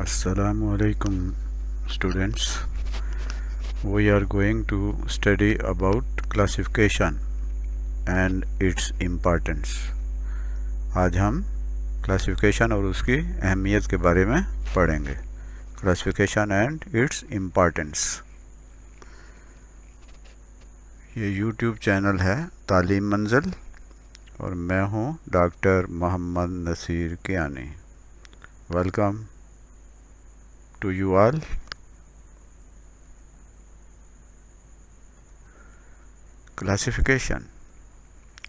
Assalamu alaikum students. We are going to study about classification and its importance. आज हम classification और उसकी अहमियत के बारे में पढ़ेंगे. Classification and its importance. ये YouTube चैनल है तालीम मंजिल और मैं हूँ doctor Mohammad Naseer Kiyani. Welcome to you all.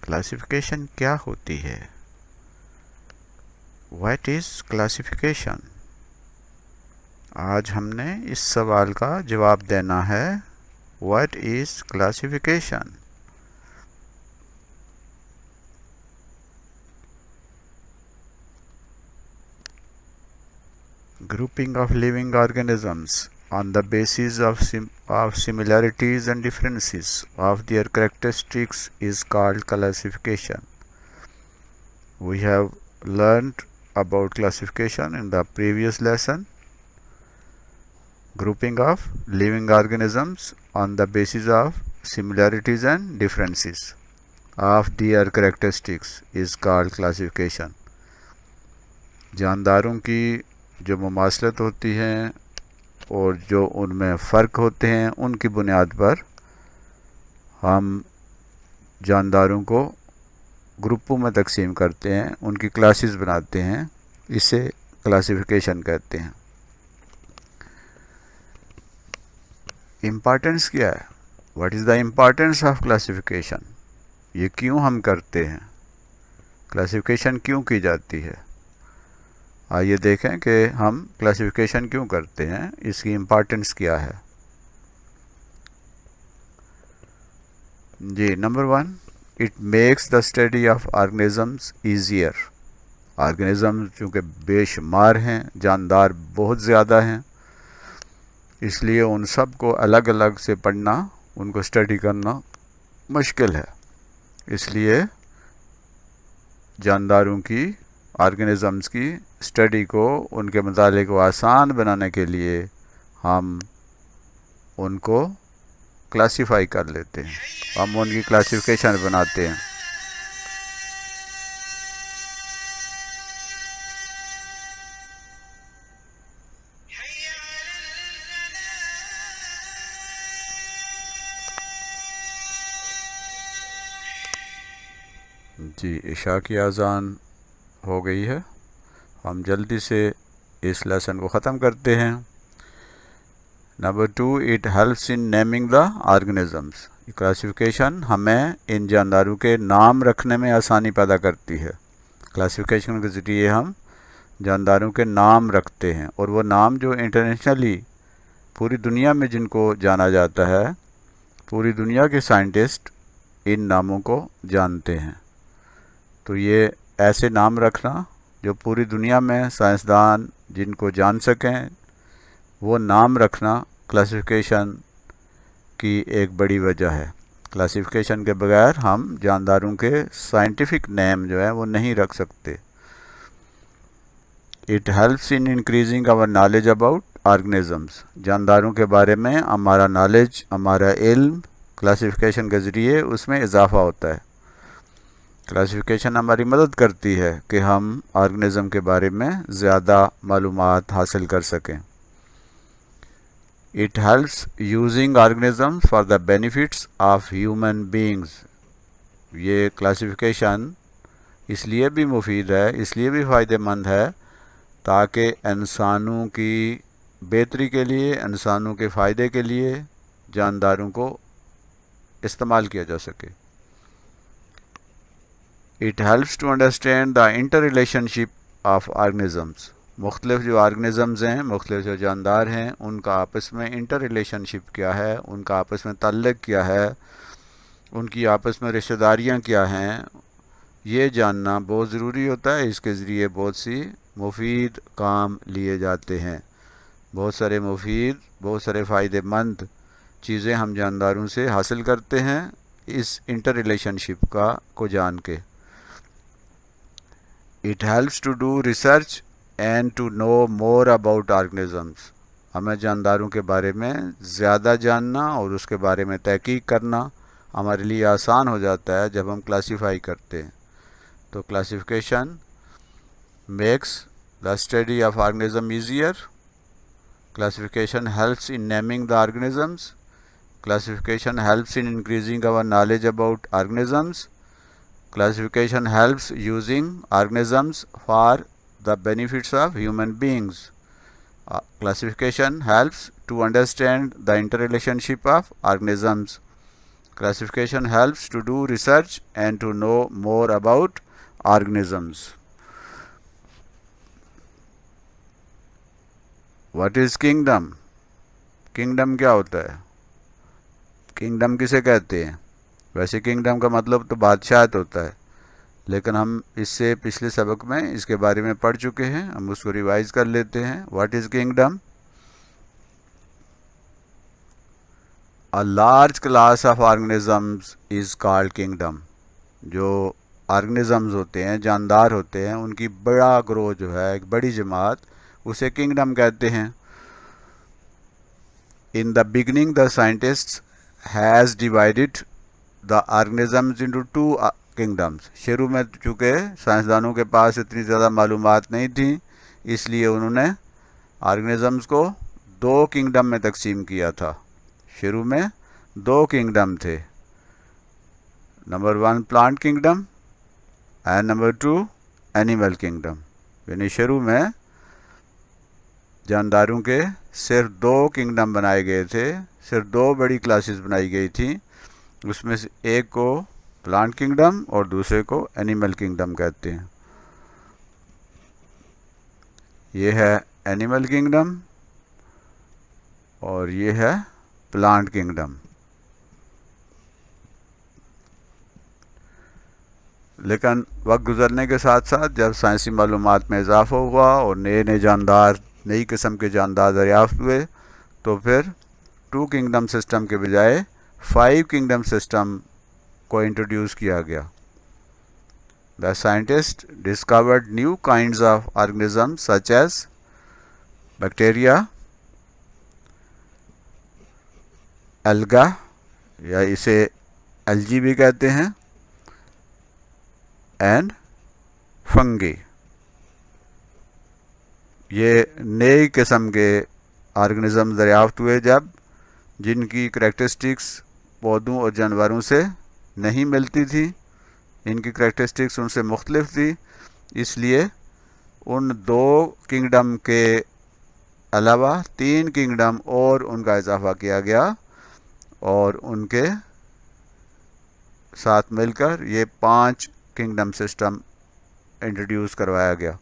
Classification क्या होती है? What is classification? आज हमने इस सवाल का जवाब देना है. What is classification? Grouping of living organisms on the basis of similarities and differences of their characteristics is called classification. We have learned about classification in the previous lesson. Grouping of living organisms on the basis of similarities and differences of their characteristics is called classification. जानदारों की जो मुमासलत होती हैं और जो उनमें फ़र्क होते हैं, उनकी बुनियाद पर हम जानदारों को ग्रुपों में तकसीम करते हैं, उनकी क्लासेस बनाते हैं. इसे क्लासिफिकेशन कहते हैं. इम्पॉर्टेंस क्या है? What is the importance of classification? ये क्यों हम करते हैं? क्लासिफिकेशन क्यों की जाती है? आइए देखें कि हम क्लासिफिकेशन क्यों करते हैं, इसकी इम्पॉर्टेंस क्या है. जी, number 1, it makes the study of organisms easier. Organism चूँकि बेशुमार हैं, जानदार बहुत ज़्यादा हैं, इसलिए उन सब को अलग अलग से पढ़ना, उनको स्टडी करना मुश्किल है. इसलिए जानदारों की, ऑर्गेनिजम्स की स्टडी को, उनके मताले को आसान बनाने के लिए हम उनको क्लासिफाई कर लेते हैं, हम उनकी क्लासिफिकेशन बनाते हैं. जी, इशा की अज़ान हो गई है. हम जल्दी से इस लेसन को ख़त्म करते हैं. Number 2, it helps in naming the organisms. Classification हमें इन जानदारों के नाम रखने में आसानी पैदा करती है. क्लासिफिकेशन के ज़रिए हम जानदारों के नाम रखते हैं और वो नाम जो इंटरनेशनली पूरी दुनिया में जिनको जाना जाता है, पूरी दुनिया के साइंटिस्ट इन नामों को जानते हैं. तो ये ऐसे नाम रखना जो पूरी दुनिया में साइंसदान जिनको जान सकें, वो नाम रखना क्लासिफिकेशन की एक बड़ी वजह है. क्लासिफिकेशन के बगैर हम जानदारों के साइंटिफिक नेम जो है वो नहीं रख सकते. It helps in increasing our knowledge about organisms. जानदारों के बारे में हमारा नॉलेज, हमारा इल्म क्लासिफिकेशन के ज़रिए उसमें इजाफ़ा होता है. क्लासिफिकेशन हमारी मदद करती है कि हम ऑर्गेनिज़म के बारे में ज़्यादा मालूमात हासिल कर सकें. It helps using organism for the benefits of human beings. ये क्लासिफिकेशन इसलिए भी मुफीद है, इसलिए भी फ़ायदेमंद है ताकि इंसानों की बेहतरी के लिए, इंसानों के फ़ायदे के लिए जानदारों को इस्तेमाल किया जा सके. It helps to understand the inter relationship of organisms. मुख्तलिफ जो ऑर्गेनिजम्स हैं, मुख्तलिफ जो जानदार हैं, उनका आपस में इंटर रिलेशनशिप क्या है, उनका आपस में ताल्लुक़ क्या है, उनकी आपस में रिश्तेदारियाँ क्या हैं, ये जानना बहुत ज़रूरी होता है. इसके ज़रिए बहुत सी मुफीद काम लिए जाते हैं. बहुत सारे मुफीद, बहुत सारे फ़ायदेमंद चीज़ें हम जानदारों से हासिल करते हैं इस इंटर रिलेशनशिप को जान के. It helps to do research and to know more about organisms. हमें जानदारों के बारे में ज़्यादा जानना और उसके बारे में तहकीक करना हमारे लिए आसान हो जाता है जब हम क्लासीफाई करते हैं. तो classification makes the study of organism easier. Classification helps in naming the organisms. Classification helps in increasing our knowledge about organisms. Classification helps using organisms for the benefits of human beings. Classification helps to understand the interrelationship of organisms. Classification helps to do research and to know more about organisms. What is kingdom? Kingdom क्या होता है? Kingdom किसे कहते हैं? वैसे kingdom का मतलब तो बादशाहत होता है, लेकिन हम इससे पिछले सबक में इसके बारे में पढ़ चुके हैं. हम उसको रिवाइज कर लेते हैं. What is kingdom? A large class of organisms is called kingdom. जो organisms होते हैं, जानदार होते हैं, उनकी बड़ा ग्रोह जो है, एक बड़ी जमात, उसे kingdom कहते हैं. In the beginning, the scientists has divided the organisms into two kingdoms. शुरू में चूँकि साइंसदानों के पास इतनी ज़्यादा मालूमात नहीं थी, इसलिए उन्होंने organisms को दो किंगडम में तकसीम किया था. शुरू में दो किंगडम थे. Number 1 plant kingdom and number 2 animal kingdom. यानी शुरू में जानदारों के सिर्फ दो किंगडम बनाए गए थे, सिर्फ दो बड़ी क्लासेस बनाई गई थी. उसमें से एक को प्लांट किंगडम और दूसरे को एनिमल किंगडम कहते हैं. ये है एनिमल किंगडम और ये है प्लांट किंगडम. लेकिन वक्त गुजरने के साथ साथ जब साइंसी मालूमात में इजाफा हुआ और नए नए जानदार, नई किस्म के जानदार दरियाफ्त हुए, तो फिर 2 किंगडम सिस्टम के बजाय 5 किंगडम सिस्टम को इंट्रोड्यूस किया गया. The scientist discovered new kinds of organisms such as bacteria, alga या इसे एल्जी भी कहते हैं, एंड फंगी. ये नई किस्म के ऑर्गेनिज्म दरियाफ्त हुए जब जिनकी करैक्टरिस्टिक्स पौधों और जानवरों से नहीं मिलती थी, इनकी करैक्टरिस्टिक्स उनसे मुख्तलिफ थी. इसलिए उन दो किंगडम के अलावा 3 किंगडम और उनका इजाफा किया गया और उनके साथ मिलकर ये 5 किंगडम सिस्टम इंट्रोड्यूस करवाया गया.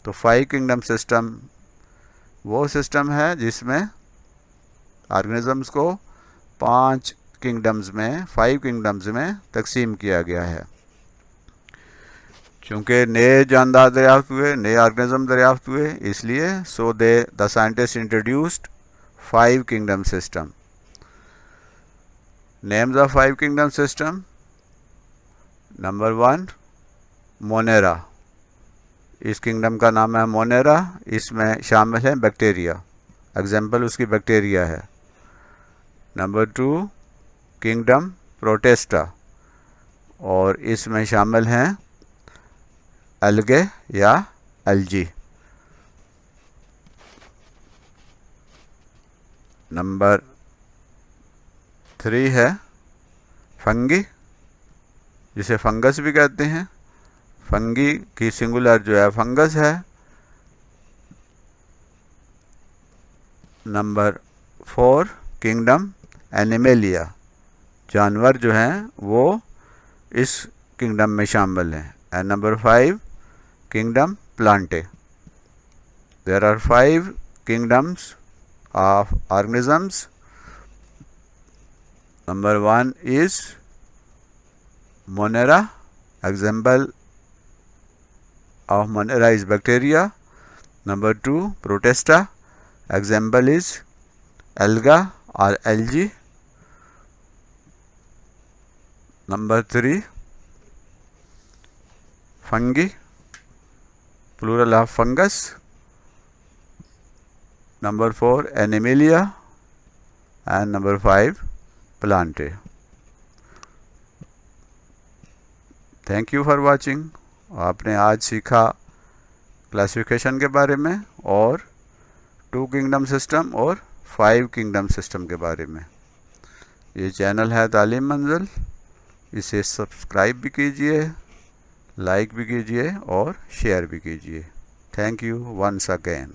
तो 5 किंगडम सिस्टम वो सिस्टम है जिसमें ऑर्गेनिजम्स को 5 किंगडम्स में, 5 किंगडम्स में तकसीम किया गया है. चूँकि नए जानदार दरियाफ्त हुए, नए ऑर्गेनिज्म दरियाफ्त हुए, इसलिए the scientist introduced 5 kingdom system. Names of 5 kingdom system. Number 1 Monera. इस किंगडम का नाम है मोनेरा. इसमें शामिल है बैक्टीरिया. एग्जाम्पल उसकी बैक्टीरिया है. नंबर 2 किंगडम प्रोटेस्टा और इसमें शामिल हैं एल्गे या एल्जी. नंबर 3 है फंगी, जिसे फंगस भी कहते हैं. फंगी की सिंगुलर जो है फंगस है. Number 4 kingdom Animalia. जानवर जो हैं वो इस किंगडम में शामिल हैं. And number 5 kingdom Plantae. There are 5 kingdoms of organisms. Number 1 is Monera. Example of Monera is bacteria. Number 2 Protista. Example is alga or algae. Number 3 fungi, plural of fungus. number 4 Animalia, and number 5 Plantae. Thank you for watching. आपने आज सीखा classification के बारे में और 2 kingdom system और 5 kingdom system के बारे में। ये चैनल है तालीम मंजिल, इसे सब्सक्राइब भी कीजिए, लाइक भी कीजिए और शेयर भी कीजिए। Thank you once again.